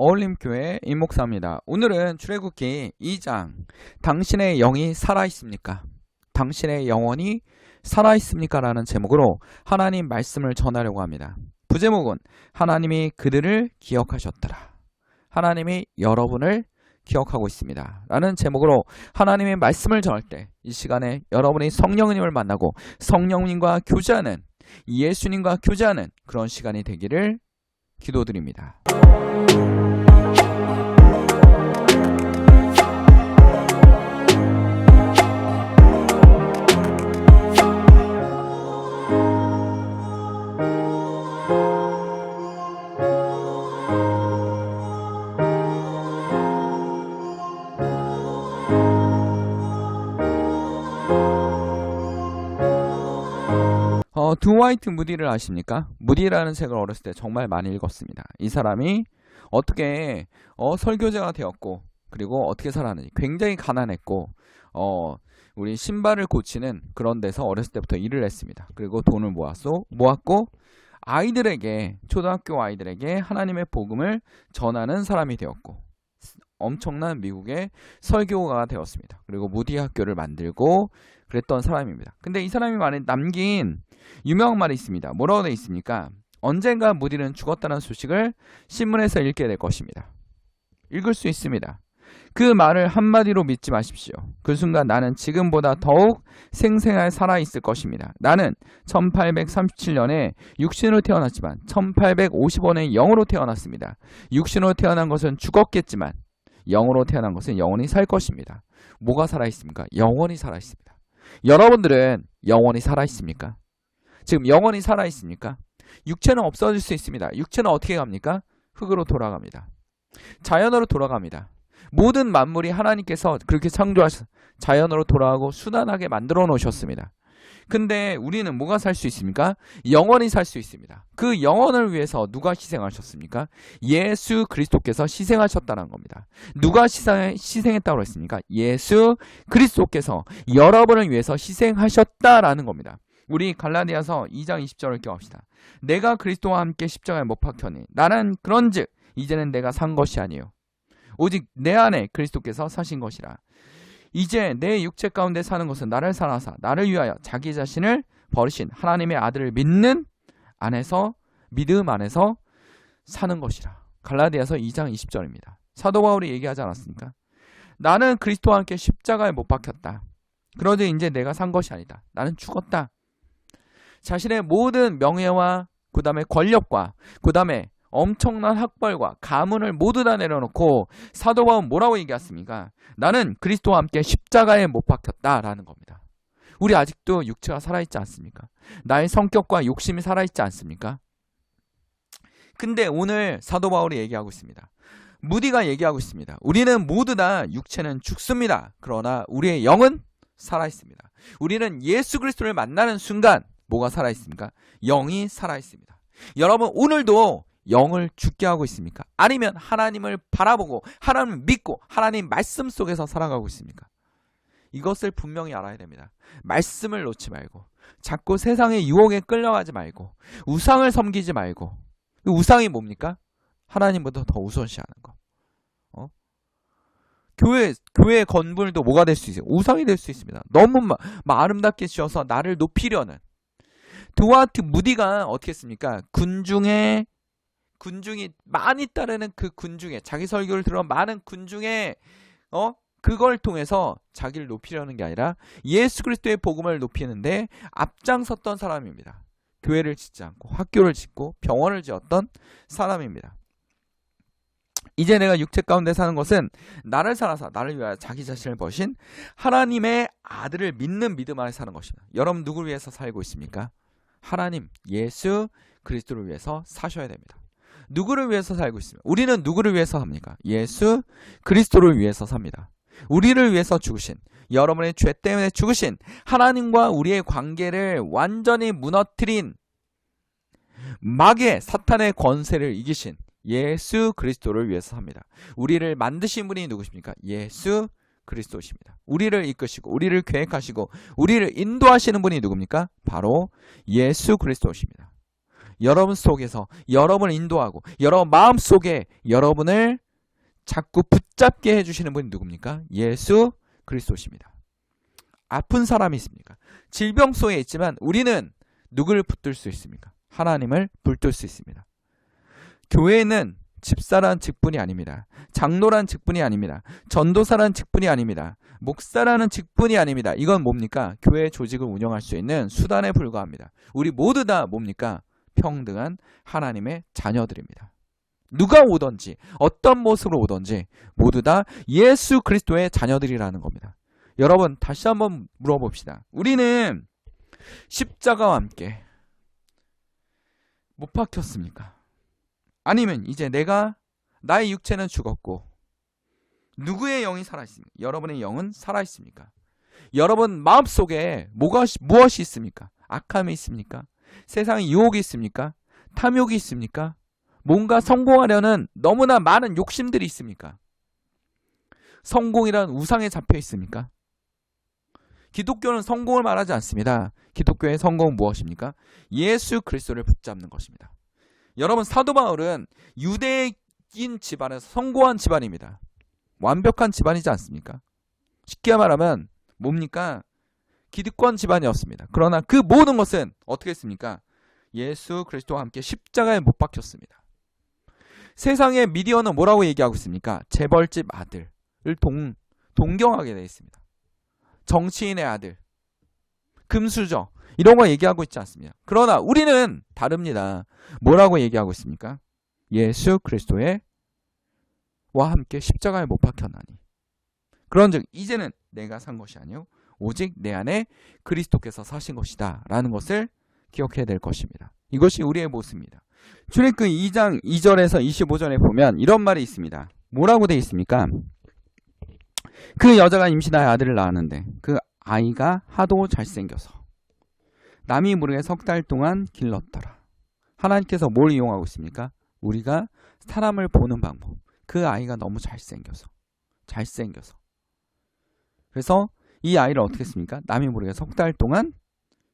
어울림교회 임목사입니다. 오늘은 출애굽기 2장 당신의 영이 살아있습니까? 당신의 영혼이 살아있습니까? 라는 제목으로 하나님 말씀을 전하려고 합니다. 부제목은 하나님이 그들을 기억하셨더라. 하나님이 여러분을 기억하고 있습니다. 라는 제목으로 하나님의 말씀을 전할 때 이 시간에 여러분이 성령님을 만나고 성령님과 교제하는, 예수님과 교제하는 그런 시간이 되기를 기도드립니다. 드와이트 무디를 아십니까? 무디라는 책을 어렸을 때 정말 많이 읽었습니다. 이 사람이 어떻게 설교자가 되었고, 그리고 어떻게 살았는지, 굉장히 가난했고, 우리 신발을 고치는 그런 데서 어렸을 때부터 일을 했습니다. 그리고 돈을 모았고 아이들에게, 초등학교 아이들에게 하나님의 복음을 전하는 사람이 되었고, 엄청난 미국의 설교가가 되었습니다. 그리고 무디 학교를 만들고 그랬던 사람입니다. 근데 이 사람이 남긴 유명한 말이 있습니다. 뭐라고 되어 있습니까? 언젠가 무디는 죽었다는 소식을 신문에서 읽게 될 것입니다. 읽을 수 있습니다. 그 말을 한마디로 믿지 마십시오. 그 순간 나는 지금보다 더욱 생생하게 살아있을 것입니다. 나는 1837년에 육신으로 태어났지만 1850년에 영으로 태어났습니다. 육신으로 태어난 것은 죽었겠지만 영으로 태어난 것은 영원히 살 것입니다. 뭐가 살아있습니까? 영원히 살아있습니다. 여러분들은 영원히 살아있습니까? 지금 영원히 살아있습니까? 육체는 없어질 수 있습니다. 육체는 어떻게 갑니까? 흙으로 돌아갑니다. 자연으로 돌아갑니다. 모든 만물이 하나님께서 그렇게 창조하셔서 자연으로 돌아가고 순환하게 만들어 놓으셨습니다. 근데 우리는 뭐가 살 수 있습니까? 영원히 살 수 있습니다. 그 영혼을 위해서 누가 희생하셨습니까? 예수 그리스도께서 희생하셨다는 겁니다. 누가 희생했다고 했습니까? 예수 그리스도께서 여러분을 위해서 희생하셨다라는 겁니다. 우리 갈라디아서 2장 20절을 껴봅시다. 내가 그리스도와 함께 십자가에 못 박혔니 나는 그런즉 이제는 내가 산 것이 아니요 오직 내 안에 그리스도께서 사신 것이라. 이제 내 육체 가운데 사는 것은 나를 사랑하사 나를 위하여 자기 자신을 버리신 하나님의 아들을 믿음 안에서 사는 것이라. 갈라디아서 2장 20절입니다. 사도 바울이 얘기하지 않았습니까? 나는 그리스도와 함께 십자가에 못 박혔다. 그러지 이제 내가 산 것이 아니다. 나는 죽었다. 자신의 모든 명예와 그 다음에 권력과 그 다음에 엄청난 학벌과 가문을 모두 다 내려놓고 사도 바울은 뭐라고 얘기했습니까? 나는 그리스도와 함께 십자가에 못 박혔다라는 겁니다. 우리 아직도 육체가 살아있지 않습니까? 나의 성격과 욕심이 살아있지 않습니까? 근데 오늘 사도 바울이 얘기하고 있습니다. 무디가 얘기하고 있습니다. 우리는 모두 다 육체는 죽습니다. 그러나 우리의 영은 살아있습니다. 우리는 예수 그리스도를 만나는 순간 뭐가 살아있습니까? 영이 살아있습니다. 여러분 오늘도 영을 죽게 하고 있습니까? 아니면 하나님을 바라보고 하나님을 믿고 하나님 말씀 속에서 살아가고 있습니까? 이것을 분명히 알아야 됩니다. 말씀을 놓지 말고 자꾸 세상의 유혹에 끌려가지 말고 우상을 섬기지 말고. 우상이 뭡니까? 하나님보다 더 우선시하는 거. 교회 건물도 뭐가 될 수 있어요? 우상이 될 수 있습니다. 너무 아름답게 지어서 나를 높이려는. 드와이트 무디가 어떻게 했습니까? 군중이 많이 따르는 그 군중에, 자기 설교를 들어 많은 군중에 그걸 통해서 자기를 높이려는 게 아니라 예수 그리스도의 복음을 높이는데 앞장섰던 사람입니다. 교회를 짓지 않고 학교를 짓고 병원을 지었던 사람입니다. 이제 내가 육체 가운데 사는 것은 나를 사랑하사 나를 위하여 자기 자신을 버신 하나님의 아들을 믿는 믿음 안에 사는 것입니다. 여러분 누구를 위해서 살고 있습니까? 하나님, 예수 그리스도를 위해서 사셔야 됩니다. 누구를 위해서 살고 있습니다. 우리는 누구를 위해서 삽니까? 예수 그리스도를 위해서 삽니다. 우리를 위해서 죽으신, 여러분의 죄 때문에 죽으신 하나님과 우리의 관계를 완전히 무너뜨린 마귀의 사탄의 권세를 이기신 예수 그리스도를 위해서 삽니다. 우리를 만드신 분이 누구십니까? 예수 그리스도십니다. 우리를 이끄시고 우리를 계획하시고 우리를 인도하시는 분이 누굽니까? 바로 예수 그리스도십니다. 여러분 속에서 여러분을 인도하고 여러분 마음속에 여러분을 자꾸 붙잡게 해주시는 분이 누굽니까? 예수 그리스도십니다. 아픈 사람이 있습니까? 질병 속에 있지만 우리는 누구를 붙들 수 있습니까? 하나님을 붙들 수 있습니다. 교회는 집사란 직분이 아닙니다. 장로란 직분이 아닙니다. 전도사란 직분이 아닙니다. 목사라는 직분이 아닙니다. 이건 뭡니까? 교회 조직을 운영할 수 있는 수단에 불과합니다. 우리 모두 다 뭡니까? 평등한 하나님의 자녀들입니다. 누가 오든지 어떤 모습으로 오든지 모두 다 예수 그리스도의 자녀들이라는 겁니다. 여러분 다시 한번 물어봅시다. 우리는 십자가와 함께 못 박혔습니까? 아니면 이제 나의 육체는 죽었고 누구의 영이 살아있습니까? 여러분의 영은 살아있습니까? 여러분 마음속에 무엇이 있습니까? 악함이 있습니까? 세상에 유혹이 있습니까? 탐욕이 있습니까? 뭔가 성공하려는 너무나 많은 욕심들이 있습니까? 성공이란 우상에 잡혀 있습니까? 기독교는 성공을 말하지 않습니다. 기독교의 성공은 무엇입니까? 예수 그리스도를 붙잡는 것입니다. 여러분 사도 바울은 유대인 집안에서 성공한 집안입니다. 완벽한 집안이지 않습니까? 쉽게 말하면 뭡니까? 기득권 집안이었습니다. 그러나 그 모든 것은 어떻게 했습니까? 예수 그리스도와 함께 십자가에 못 박혔습니다. 세상의 미디어는 뭐라고 얘기하고 있습니까? 재벌집 아들을 동경하게 되어 있습니다. 정치인의 아들, 금수저 이런 거 얘기하고 있지 않습니다. 그러나 우리는 다릅니다. 뭐라고 얘기하고 있습니까? 예수 그리스도와 함께 십자가에 못 박혔나니 그런즉 이제는 내가 산 것이 아니요 오직 내 안에 그리스도께서 사신 것이다 라는 것을 기억해야 될 것입니다. 이것이 우리의 모습입니다. 출애굽기 2장 2절에서 25절에 보면 이런 말이 있습니다. 뭐라고 되어 있습니까? 그 여자가 임신하여 아들을 낳았는데 그 아이가 하도 잘생겨서 남이 모르게 3달 동안 길렀더라. 하나님께서 뭘 이용하고 있습니까? 우리가 사람을 보는 방법. 그 아이가 너무 잘생겨서. 그래서 이 아이를 어떻게 했습니까? 남이 모르게 3달 동안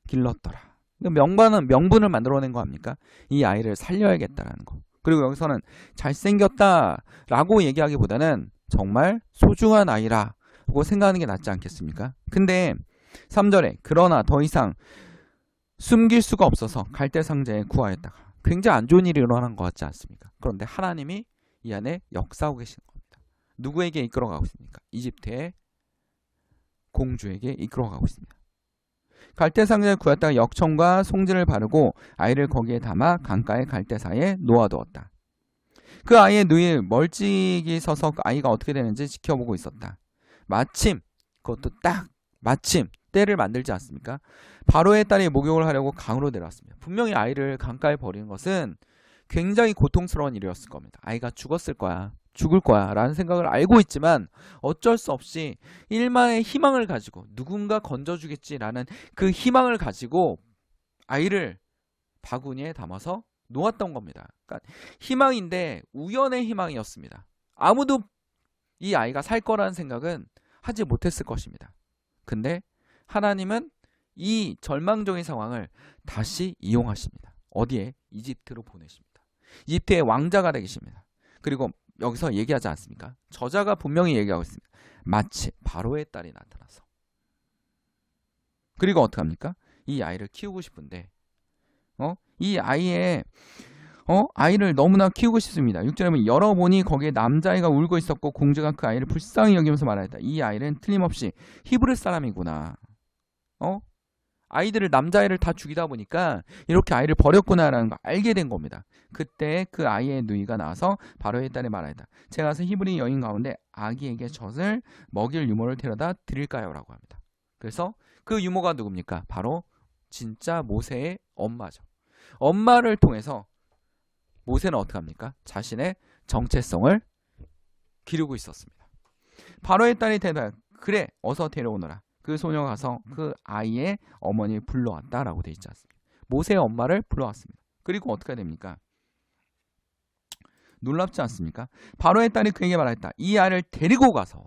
길렀더라. 명분을 만들어낸 거 아닙니까? 이 아이를 살려야겠다라는 거. 그리고 여기서는 잘생겼다라고 얘기하기보다는 정말 소중한 아이라고 생각하는 게 낫지 않겠습니까? 근데 3절에 그러나 더 이상 숨길 수가 없어서 갈대 상자에 구하였다가 굉장히 안 좋은 일이 일어난 것 같지 않습니까? 그런데 하나님이 이 안에 역사하고 계시는 겁니다. 누구에게 이끌어가고 있습니까? 이집트의 공주에게 이끌어가고 있습니다. 갈대 상자에 구했다가 역청과 송진을 바르고 아이를 거기에 담아 강가의 갈대사에 놓아두었다. 그 아이의 누이 멀찍이 서서 아이가 어떻게 되는지 지켜보고 있었다. 마침 때를 만들지 않습니까? 바로의 딸이 목욕을 하려고 강으로 내려왔습니다. 분명히 아이를 강가에 버리는 것은 굉장히 고통스러운 일이었을 겁니다. 아이가 죽을 거야 라는 생각을 알고 있지만 어쩔 수 없이 일만의 희망을 가지고 누군가 건져주겠지라는 그 희망을 가지고 아이를 바구니에 담아서 놓았던 겁니다. 그러니까 희망인데 우연의 희망이었습니다. 아무도 이 아이가 살 거라는 생각은 하지 못했을 것입니다. 근데 하나님은 이 절망적인 상황을 다시 이용하십니다. 어디에? 이집트로 보내십니다. 이집트의 왕자가 되십니다. 그리고 여기서 얘기하지 않습니까? 저자가 분명히 얘기하고 있습니다. 마치 바로의 딸이 나타나서. 그리고 어떻게 합니까? 이 아이를 키우고 싶은데 이 아이를 너무나 키우고 싶습니다. 6절에 보면 열어보니 거기에 남자아이가 울고 있었고 공주가 그 아이를 불쌍히 여기면서 말하였다. 이 아이는 틀림없이 히브리 사람이구나. 아이들을 남자아이를 다 죽이다 보니까 이렇게 아이를 버렸구나라는 걸 알게 된 겁니다. 그때 그 아이의 누이가 나와서 바로의 딸에 말하였다. 제가 가서 히브리 여인 가운데 아기에게 젖을 먹일 유모를 데려다 드릴까요? 라고 합니다. 그래서 그 유모가 누굽니까? 바로 진짜 모세의 엄마죠. 엄마를 통해서 모세는 어떻게 합니까? 자신의 정체성을 기르고 있었습니다. 바로의 딸이 대답해 그래 어서 데려오너라. 그 소녀가 가서 그 아이의 어머니를 불러왔다라고 되어 있지 않습니까? 모세의 엄마를 불러왔습니다. 그리고 어떻게 됩니까? 놀랍지 않습니까? 바로의 딸이 그에게 말했다. 이 아이를 데리고 가서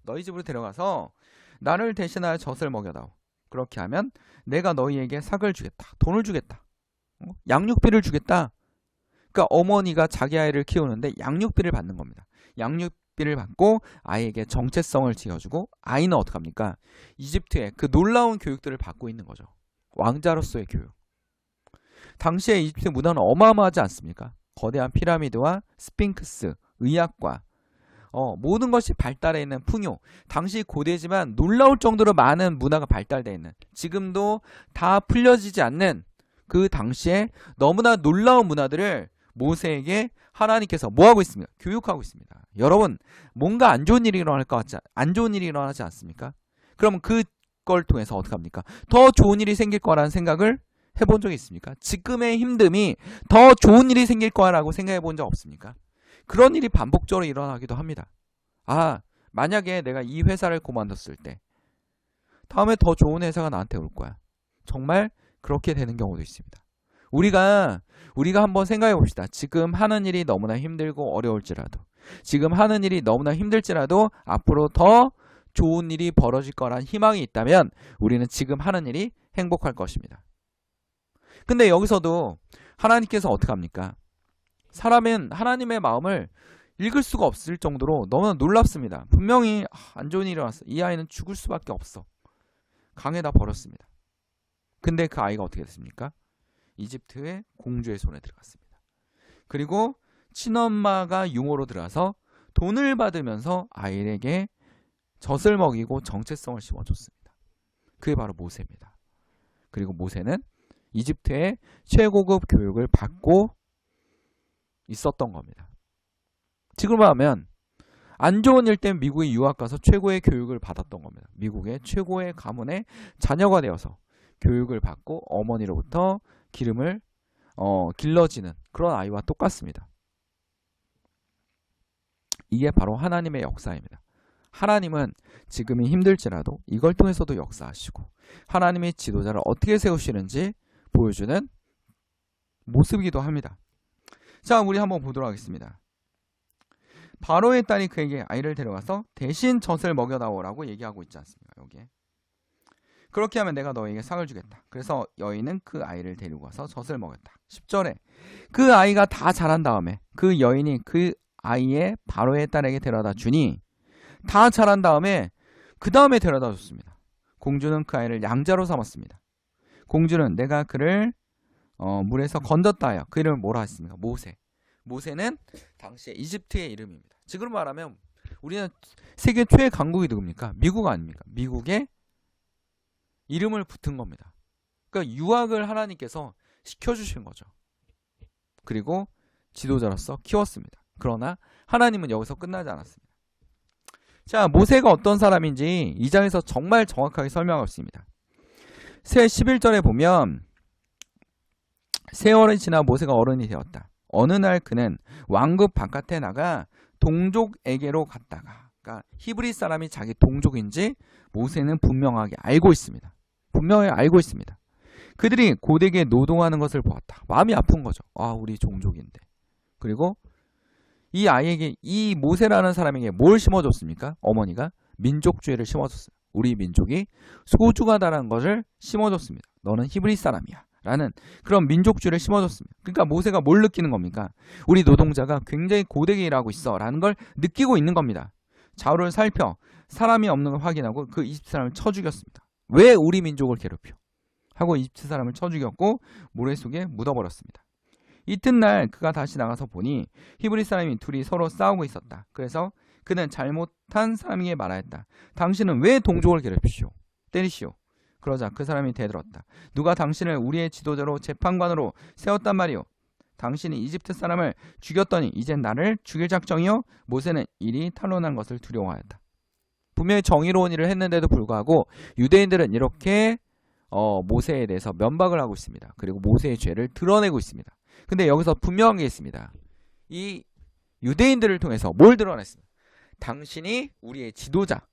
너희 집으로 데려가서 나를 대신하여 젖을 먹여다오. 그렇게 하면 내가 너희에게 삭을 주겠다. 돈을 주겠다. 양육비를 주겠다. 그러니까 어머니가 자기 아이를 키우는데 양육비를 받는 겁니다. 양육비를 받고 아이에게 정체성을 지어주고 아이는 어떡합니까? 이집트의 그 놀라운 교육들을 받고 있는 거죠. 왕자로서의 교육. 당시의 이집트 문화는 어마어마하지 않습니까? 거대한 피라미드와 스핑크스, 의학과 모든 것이 발달해 있는 풍요. 당시 고대지만 놀라울 정도로 많은 문화가 발달되어 있는, 지금도 다 풀려지지 않는 그 당시에 너무나 놀라운 문화들을 모세에게 하나님께서 뭐하고 있습니까? 교육하고 있습니다. 여러분, 뭔가 안 좋은 일이 일어나지 않습니까? 그럼 그걸 통해서 어떻게 합니까? 더 좋은 일이 생길 거라는 생각을 해본 적이 있습니까? 지금의 힘듦이 더 좋은 일이 생길 거라고 생각해 본 적 없습니까? 그런 일이 반복적으로 일어나기도 합니다. 만약에 내가 이 회사를 그만뒀을 때 다음에 더 좋은 회사가 나한테 올 거야. 정말 그렇게 되는 경우도 있습니다. 우리가 한번 생각해 봅시다. 지금 하는 일이 너무나 힘들고 어려울지라도, 지금 하는 일이 너무나 힘들지라도 앞으로 더 좋은 일이 벌어질 거란 희망이 있다면 우리는 지금 하는 일이 행복할 것입니다. 근데 여기서도 하나님께서 어떻게 합니까? 사람은 하나님의 마음을 읽을 수가 없을 정도로 너무나 놀랍습니다. 분명히 안 좋은 일이 일어났어. 이 아이는 죽을 수밖에 없어. 강에다 버렸습니다. 근데 그 아이가 어떻게 됐습니까? 이집트의 공주의 손에 들어갔습니다. 그리고 친엄마가 유모로 들어가서 돈을 받으면서 아이에게 젖을 먹이고 정체성을 심어줬습니다. 그게 바로 모세입니다. 그리고 모세는 이집트의 최고급 교육을 받고 있었던 겁니다. 지금 하면 안 좋은 일 때문에 미국에 유학 가서 최고의 교육을 받았던 겁니다. 미국의 최고의 가문의 자녀가 되어서 교육을 받고 어머니로부터 기름을 길러지는 그런 아이와 똑같습니다. 이게 바로 하나님의 역사입니다. 하나님은 지금이 힘들지라도 이걸 통해서도 역사하시고 하나님의 지도자를 어떻게 세우시는지 보여주는 모습이기도 합니다. 자, 우리 한번 보도록 하겠습니다. 바로의 딸이 그에게 아이를 데려가서 대신 젖을 먹여다오라고 얘기하고 있지 않습니까? 여기에. 그렇게 하면 내가 너에게 상을 주겠다. 그래서 여인은 그 아이를 데리고 와서 젖을 먹였다. 10절에 그 아이가 다 자란 다음에 그 여인이 그 아이의 바로의 딸에게 데려다 주니 다 자란 다음에 그 다음에 데려다 줬습니다. 공주는 그 아이를 양자로 삼았습니다. 공주는 내가 그를 물에서 건졌다 하여 그 이름을 뭐라 했습니까? 모세. 모세는 당시에 이집트의 이름입니다. 지금 말하면 우리는 세계 최애 강국이 누굽니까? 미국 아닙니까? 미국의 이름을 붙은 겁니다. 그러니까 유학을 하나님께서 시켜주신 거죠. 그리고 지도자로서 키웠습니다. 그러나 하나님은 여기서 끝나지 않았습니다. 자, 모세가 어떤 사람인지 2장에서 정말 정확하게 설명하고 있습니다. 11절에 보면 세월이 지나 모세가 어른이 되었다. 어느 날 그는 왕궁 바깥에 나가 동족에게로 갔다가, 그러니까 히브리 사람이 자기 동족인지 모세는 분명하게 알고 있습니다. 분명히 알고 있습니다. 그들이 고되게 노동하는 것을 보았다. 마음이 아픈 거죠. 우리 종족인데. 그리고 이 아이에게, 이 모세라는 사람에게 뭘 심어줬습니까? 어머니가 민족주의를 심어줬어요. 우리 민족이 소중하다는 것을 심어줬습니다. 너는 히브리 사람이야 라는 그런 민족주의를 심어줬습니다. 그러니까 모세가 뭘 느끼는 겁니까? 우리 노동자가 굉장히 고되게 일하고 있어 라는 걸 느끼고 있는 겁니다. 자료를 살펴 사람이 없는 걸 확인하고 그 이집트 사람을 쳐 죽였습니다. 왜 우리 민족을 괴롭혀? 하고 이집트 사람을 쳐 죽였고 모래 속에 묻어버렸습니다. 이튿날 그가 다시 나가서 보니 히브리 사람이 둘이 서로 싸우고 있었다. 그래서 그는 잘못한 사람에게 말하였다. 당신은 왜 동족을 괴롭히시오? 때리시오. 그러자 그 사람이 대들었다. 누가 당신을 우리의 지도자로 재판관으로 세웠단 말이오? 당신이 이집트 사람을 죽였더니 이제 나를 죽일 작정이요? 모세는 일이 탄로난 것을 두려워하였다. 분명히 정의로운 일을 했는데도 불구하고 유대인들은 이렇게 모세에 대해서 면박을 하고 있습니다. 그리고 모세의 죄를 드러내고 있습니다. 근데 여기서 분명한 게 있습니다. 이 유대인들을 통해서 뭘 드러냈습니까? 당신이 우리의 지도자,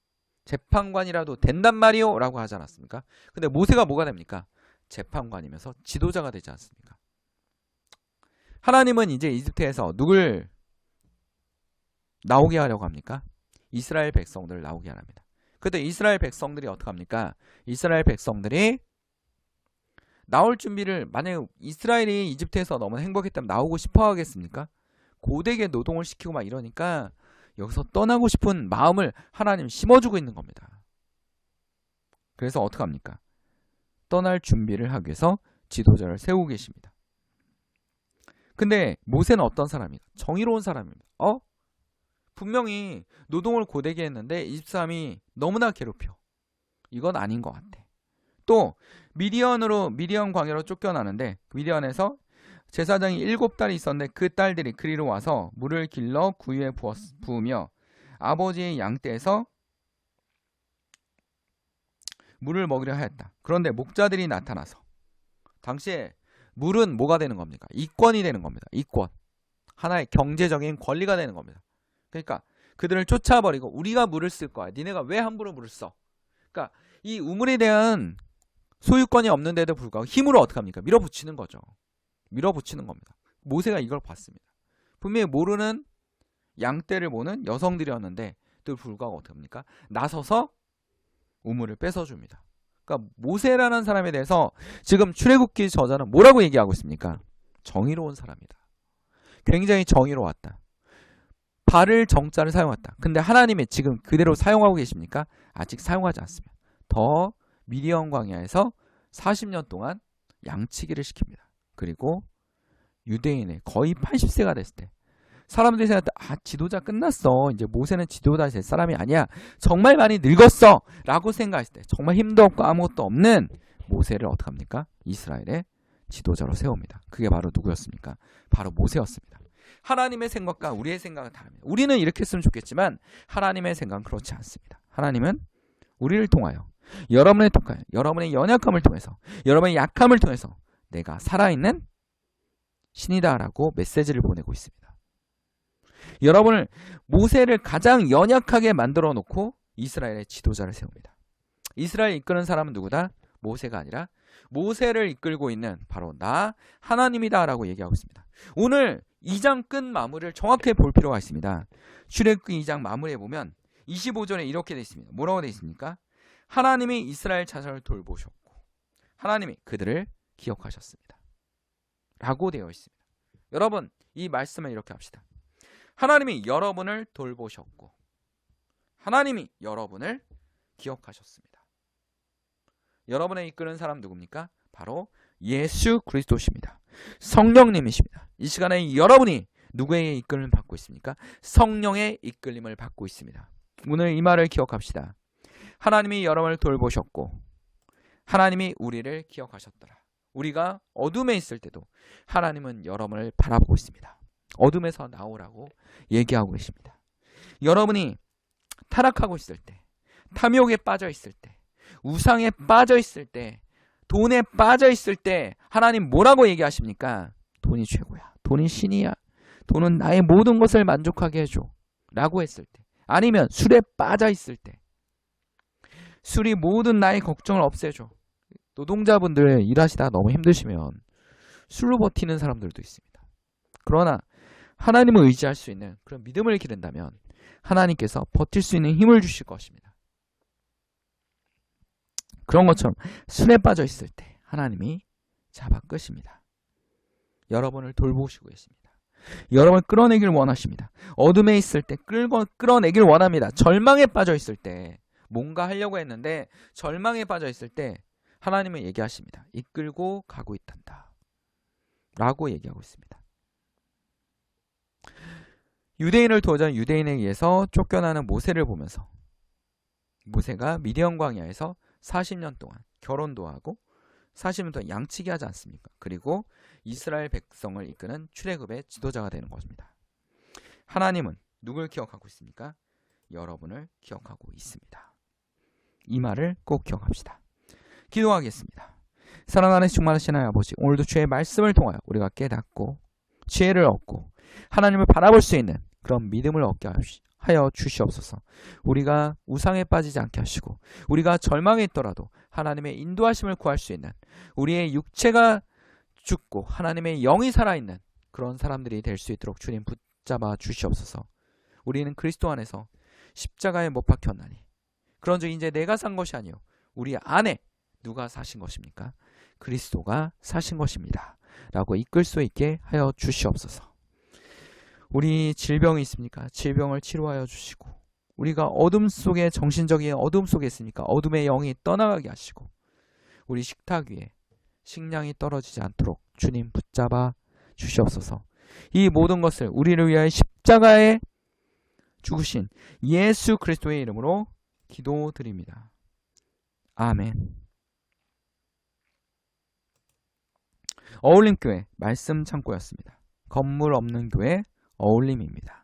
재판관이라도 된단 말이오 라고 하지 않았습니까? 근데 모세가 뭐가 됩니까? 재판관이면서 지도자가 되지 않습니까? 하나님은 이제 이집트에서 누굴 나오게 하려고 합니까? 이스라엘 백성들을 나오게 합니다. 근데 이스라엘 백성들이 어떻게 합니까? 이스라엘 백성들이 나올 준비를, 만약에 이스라엘이 이집트에서 너무 행복했다면 나오고 싶어 하겠습니까? 고되게 노동을 시키고 막 이러니까 여기서 떠나고 싶은 마음을 하나님 심어주고 있는 겁니다. 그래서 어떡합니까? 떠날 준비를 하기 위해서 지도자를 세우고 계십니다. 근데 모세는 어떤 사람입니까? 정의로운 사람입니다. 분명히 노동을 고되게 했는데 이집트 사람이 너무나 괴롭혀. 이건 아닌 것 같아. 또 미디안 광야로 쫓겨나는데 미디안에서 제사장이 7딸이 있었는데 그 딸들이 그리로 와서 물을 길러 구유에 부으며 아버지의 양떼에서 물을 먹이려 하였다. 그런데 목자들이 나타나서, 당시에 물은 뭐가 되는 겁니까? 이권이 되는 겁니다. 이권. 하나의 경제적인 권리가 되는 겁니다. 그러니까 그들을 쫓아버리고 우리가 물을 쓸 거야. 니네가 왜 함부로 물을 써? 그러니까 이 우물에 대한 소유권이 없는데도 불구하고 힘으로 어떻게 합니까? 밀어붙이는 거죠. 밀어붙이는 겁니다. 모세가 이걸 봤습니다. 분명히 모르는 양떼를 보는 여성들이었는데 또 불구하고 어떻게 합니까? 나서서 우물을 뺏어줍니다. 그러니까 모세라는 사람에 대해서 지금 출애굽기 저자는 뭐라고 얘기하고 있습니까? 정의로운 사람이다. 굉장히 정의로웠다. 발을 정자를 사용했다. 근데 하나님이 지금 그대로 사용하고 계십니까? 아직 사용하지 않습니다. 더 미디안 광야에서 40년 동안 양치기를 시킵니다. 그리고 유대인의 거의 80세가 됐을 때 사람들이 생각할 때 지도자 끝났어. 이제 모세는 지도자 될 사람이 아니야. 정말 많이 늙었어. 라고 생각했을 때 정말 힘도 없고 아무것도 없는 모세를 어떻게 합니까? 이스라엘의 지도자로 세웁니다. 그게 바로 누구였습니까? 바로 모세였습니다. 하나님의 생각과 우리의 생각은 다릅니다. 우리는 이렇게 했으면 좋겠지만 하나님의 생각은 그렇지 않습니다. 하나님은 우리를 통하여 여러분의 연약함을 통해서 여러분의 약함을 통해서 내가 살아있는 신이다라고 메시지를 보내고 있습니다. 여러분을 모세를 가장 연약하게 만들어 놓고 이스라엘의 지도자를 세웁니다. 이스라엘 이끄는 사람은 누구다? 모세가 아니라 모세를 이끌고 있는 바로 나 하나님이다 라고 얘기하고 있습니다. 오늘 2장 끝 마무리를 정확히 볼 필요가 있습니다. 출애굽기 2장 마무리에 보면 25절에 이렇게 되어 있습니다. 뭐라고 되어 있습니까? 하나님이 이스라엘 자손을 돌보셨고 하나님이 그들을 기억하셨습니다. 라고 되어 있습니다. 여러분, 이 말씀을 이렇게 합시다. 하나님이 여러분을 돌보셨고 하나님이 여러분을 기억하셨습니다. 여러분의 이끄는 사람 누굽니까? 바로 예수 그리스도십니다. 성령님이십니다. 이 시간에 여러분이 누구의 이끌림을 받고 있습니까? 성령의 이끌림을 받고 있습니다. 오늘 이 말을 기억합시다. 하나님이 여러분을 돌보셨고 하나님이 우리를 기억하셨더라. 우리가 어둠에 있을 때도 하나님은 여러분을 바라보고 있습니다. 어둠에서 나오라고 얘기하고 계십니다. 여러분이 타락하고 있을 때, 탐욕에 빠져 있을 때, 우상에 빠져 있을 때, 돈에 빠져 있을 때 하나님 뭐라고 얘기하십니까? 돈이 최고야. 돈이 신이야. 돈은 나의 모든 것을 만족하게 해줘. 라고 했을 때, 아니면 술에 빠져 있을 때, 술이 모든 나의 걱정을 없애줘. 노동자분들 일하시다가 너무 힘드시면 술로 버티는 사람들도 있습니다. 그러나 하나님을 의지할 수 있는 그런 믿음을 기른다면 하나님께서 버틸 수 있는 힘을 주실 것입니다. 그런 것처럼 술에 빠져 있을 때 하나님이 잡아 끄십니다. 여러분을 돌보시고 계십니다. 여러분을 끌어내길 원하십니다. 어둠에 있을 때 끌어내길 원합니다. 절망에 빠져 있을 때, 뭔가 하려고 했는데 절망에 빠져 있을 때 하나님은 얘기하십니다. 이끌고 가고 있단다 라고 얘기하고 있습니다. 유대인을 도와준 유대인에 의해서 쫓겨나는 모세를 보면서 모세가 미디안 광야에서 40년 동안 결혼도 하고 40년 동안 양치기 하지 않습니까? 그리고 이스라엘 백성을 이끄는 출애굽의 지도자가 되는 것입니다. 하나님은 누굴 기억하고 있습니까? 여러분을 기억하고 있습니다. 이 말을 꼭 기억합시다. 기도하겠습니다. 사랑하는 충만하신 하나님 아버지, 오늘도 주의 말씀을 통하여 우리가 깨닫고 지혜를 얻고 하나님을 바라볼 수 있는 그런 믿음을 얻게 하여 주시옵소서. 우리가 우상에 빠지지 않게 하시고 우리가 절망에 있더라도 하나님의 인도하심을 구할 수 있는, 우리의 육체가 죽고 하나님의 영이 살아있는 그런 사람들이 될 수 있도록 주님 붙잡아 주시옵소서. 우리는 그리스도 안에서 십자가에 못 박혔나니 그런즉 이제 내가 산 것이 아니요 우리 안에 누가 사신 것입니까? 그리스도가 사신 것입니다. 라고 이끌 수 있게 하여 주시옵소서. 우리 질병이 있습니까? 질병을 치료하여 주시고, 우리가 어둠 속에, 정신적인 어둠 속에 있으니까 어둠의 영이 떠나가게 하시고, 우리 식탁 위에 식량이 떨어지지 않도록 주님 붙잡아 주시옵소서. 이 모든 것을 우리를 위하여 십자가에 죽으신 예수 그리스도의 이름으로 기도드립니다. 아멘. 어울림교회 말씀 창고였습니다. 건물 없는 교회 어울림입니다.